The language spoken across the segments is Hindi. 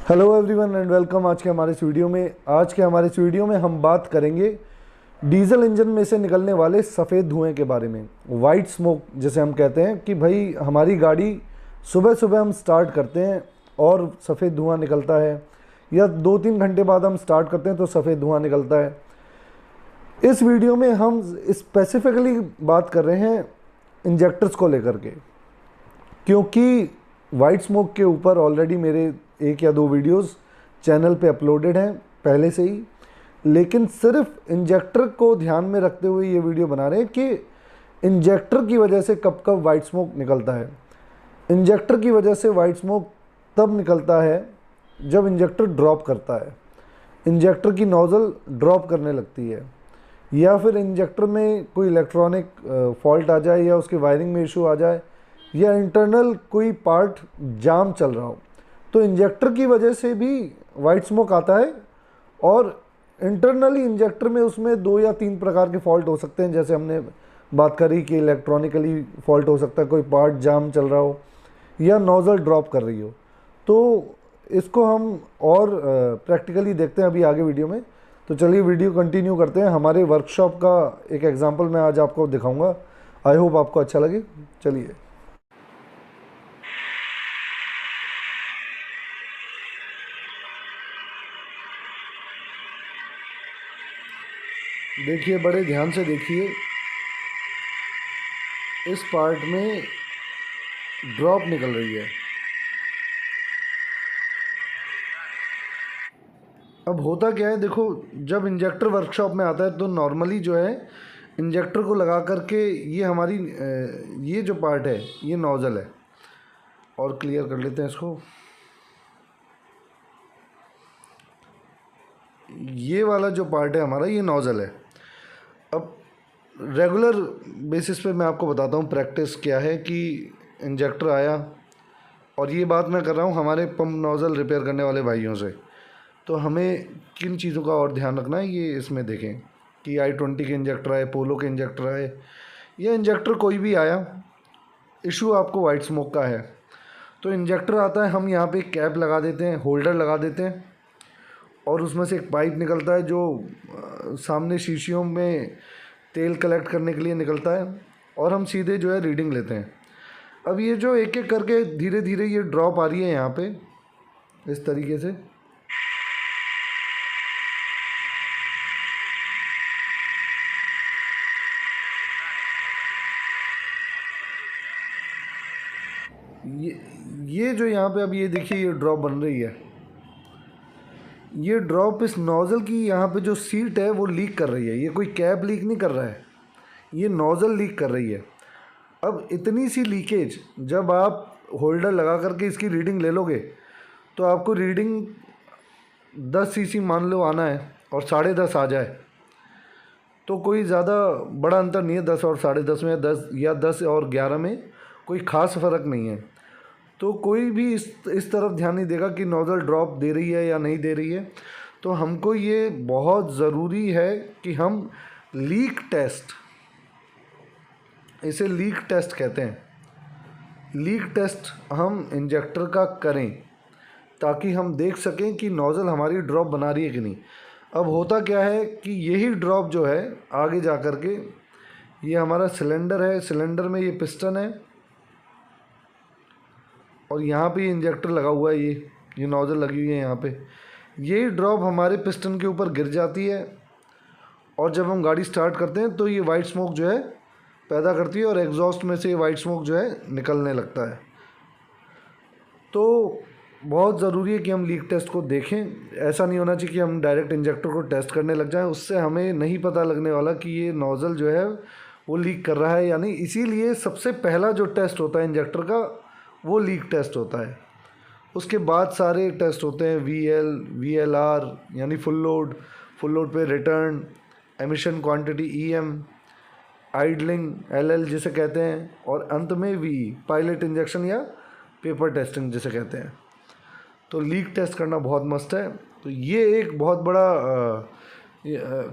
Hello everyone and welcome. आज के हमारे इस वीडियो में हम बात करेंगे डीजल इंजन में से निकलने वाले सफ़ेद धुएं के बारे में। वाइट स्मोक जिसे हम कहते हैं कि भाई हमारी गाड़ी सुबह सुबह हम स्टार्ट करते हैं और सफ़ेद धुआं निकलता है, या 2-3 घंटे बाद हम स्टार्ट करते हैं तो सफ़ेद धुआं निकलता है। इस वीडियो में हम स्पेसिफिकली बात कर रहे हैं इंजेक्टर्स को लेकर के, क्योंकि वाइट स्मोक के ऊपर ऑलरेडी मेरे 1 या 2 वीडियोस चैनल पे अपलोडेड हैं पहले से ही, लेकिन सिर्फ इंजेक्टर को ध्यान में रखते हुए ये वीडियो बना रहे हैं कि इंजेक्टर की वजह से कब कब वाइट स्मोक निकलता है। इंजेक्टर की वजह से वाइट स्मोक तब निकलता है जब इंजेक्टर ड्रॉप करता है, इंजेक्टर की नोज़ल ड्रॉप करने लगती है, या फिर इंजेक्टर में कोई इलेक्ट्रॉनिक फॉल्ट आ जाए, या उसके वायरिंग में इशू आ जाए, या इंटरनल कोई पार्ट जाम चल रहा हो, तो इंजेक्टर की वजह से भी वाइट स्मोक आता है। और इंटरनली इंजेक्टर में उसमें 2 या 3 प्रकार के फॉल्ट हो सकते हैं, जैसे हमने बात करी कि इलेक्ट्रॉनिकली फॉल्ट हो सकता है, कोई पार्ट जाम चल रहा हो, या नोज़ल ड्रॉप कर रही हो। तो इसको हम और प्रैक्टिकली देखते हैं अभी आगे वीडियो में। तो चलिए वीडियो कंटिन्यू करते हैं। हमारे वर्कशॉप का एक एग्जांपल मैं आज आपको दिखाऊंगा। आई होप आपको अच्छा लगे। चलिए देखिए, बड़े ध्यान से देखिए, इस पार्ट में ड्रॉप निकल रही है। अब होता क्या है, देखो, जब इंजेक्टर वर्कशॉप में आता है तो नॉर्मली जो है इंजेक्टर को लगा करके ये हमारी ये जो पार्ट है ये नोज़ल है। और क्लियर कर लेते हैं इसको। ये वाला जो पार्ट है हमारा ये नोज़ल है। अब रेगुलर बेसिस पे मैं आपको बताता हूँ प्रैक्टिस क्या है कि इंजेक्टर आया, और ये बात मैं कर रहा हूँ हमारे पंप नोज़ल रिपेयर करने वाले भाइयों से। तो हमें किन चीज़ों का और ध्यान रखना है ये इसमें देखें कि i20 के इंजेक्टर आए, पोलो के इंजेक्टर आए, या इंजेक्टर कोई भी आया, इशू आपको वाइट स्मोक का है। तो इंजेक्टर आता है, हम यहाँ पे कैप लगा देते हैं, होल्डर लगा देते हैं, और उसमें से एक पाइप निकलता है जो सामने शीशियों में तेल कलेक्ट करने के लिए निकलता है, और हम सीधे जो है रीडिंग लेते हैं। अब ये जो एक एक करके धीरे धीरे ये ड्रॉप आ रही है यहाँ पे इस तरीके से, ये जो यहाँ पे अब ये देखिए ये ड्रॉप बन रही है। ये ड्रॉप इस नोज़ल की यहाँ पे जो सीट है वो लीक कर रही है। ये कोई कैप लीक नहीं कर रहा है, ये नोज़ल लीक कर रही है। अब इतनी सी लीकेज जब आप होल्डर लगा करके इसकी रीडिंग ले लोगे तो आपको रीडिंग 10 सीसी मान लो आना है, और 10.5 आ जाए तो कोई ज़्यादा बड़ा अंतर नहीं है। 10 और 10.5 में, 10 या 10 और 11 में कोई ख़ास फ़र्क नहीं है। तो कोई भी इस तरफ ध्यान नहीं देगा कि नोज़ल ड्रॉप दे रही है या नहीं दे रही है। तो हमको ये बहुत ज़रूरी है कि हम लीक टेस्ट, इसे लीक टेस्ट कहते हैं, लीक टेस्ट हम इंजेक्टर का करें ताकि हम देख सकें कि नोज़ल हमारी ड्रॉप बना रही है कि नहीं। अब होता क्या है कि यही ड्रॉप जो है आगे जा कर के, ये हमारा सिलेंडर है, सिलेंडर में ये पिस्टन है, और यहाँ पे ये इंजेक्टर लगा हुआ है, ये नोज़ल लगी हुई है यहाँ पे। यही ड्रॉप हमारे पिस्टन के ऊपर गिर जाती है, और जब हम गाड़ी स्टार्ट करते हैं तो ये वाइट स्मोक जो है पैदा करती है, और एग्जॉस्ट में से ये वाइट स्मोक जो है निकलने लगता है। तो बहुत ज़रूरी है कि हम लीक टेस्ट को देखें। ऐसा नहीं होना चाहिए कि हम डायरेक्ट इंजेक्टर को टेस्ट करने लग जाएं, उससे हमें नहीं पता लगने वाला कि ये नोज़ल जो है वो लीक कर रहा है या नहीं। इसीलिए सबसे पहला जो टेस्ट होता है इंजेक्टर का वो लीक टेस्ट होता है। उसके बाद सारे टेस्ट होते हैं VLR यानी फुल लोड पे return, emission quantity EM, idling LL जिसे कहते हैं, और अंत में VE पायलट इंजेक्शन या पेपर टेस्टिंग जिसे कहते हैं। तो लीक टेस्ट करना बहुत मस्त है। तो ये एक बहुत बड़ा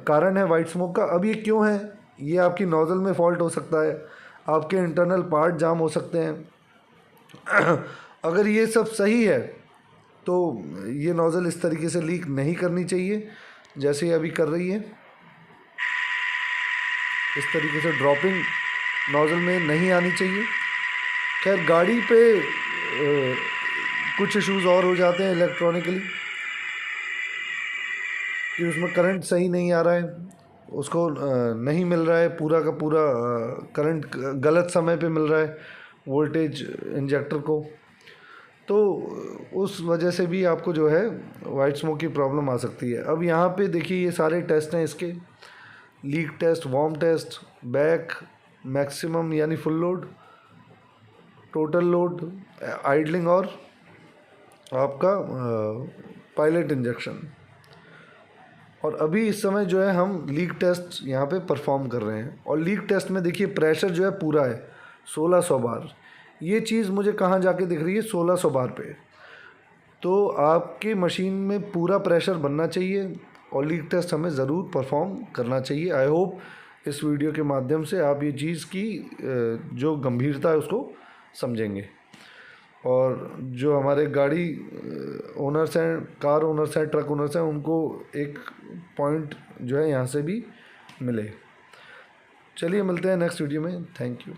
कारण है वाइट स्मोक का। अब ये क्यों है? ये आपकी नोज़ल में फॉल्ट हो सकता है, आपके इंटरनल पार्ट जाम हो सकते हैं। अगर ये सब सही है तो ये नोज़ल इस तरीके से लीक नहीं करनी चाहिए जैसे ये अभी कर रही है। इस तरीके से ड्रॉपिंग नोज़ल में नहीं आनी चाहिए। खैर गाड़ी पे कुछ इश्यूज़ और हो जाते हैं इलेक्ट्रॉनिकली कि उसमें करंट सही नहीं आ रहा है, उसको नहीं मिल रहा है पूरा का पूरा करंट, गलत समय पे मिल रहा है वोल्टेज इंजेक्टर को, तो उस वजह से भी आपको जो है वाइट स्मोक की प्रॉब्लम आ सकती है। अब यहाँ पे देखिए ये सारे टेस्ट हैं इसके, leak test, warm test, back, maximum यानी full load, total load, idling और आपका पायलट इंजेक्शन। और अभी इस समय जो है हम लीक टेस्ट यहाँ पे परफॉर्म कर रहे हैं। और लीक टेस्ट में देखिए प्रेशर जो है पूरा है 1600 बार। ये चीज़ मुझे कहाँ जाके दिख रही है, 1600 बार पे। तो आपकी मशीन में पूरा प्रेशर बनना चाहिए और लीक टेस्ट हमें ज़रूर परफॉर्म करना चाहिए। आई होप इस वीडियो के माध्यम से आप ये चीज़ की जो गंभीरता है उसको समझेंगे। और जो हमारे गाड़ी ओनर्स हैं, कार ओनर्स हैं, ट्रक ओनर्स हैं, उनको एक पॉइंट जो है यहाँ से भी मिले। चलिए मिलते हैं नेक्स्ट वीडियो में। Thank you.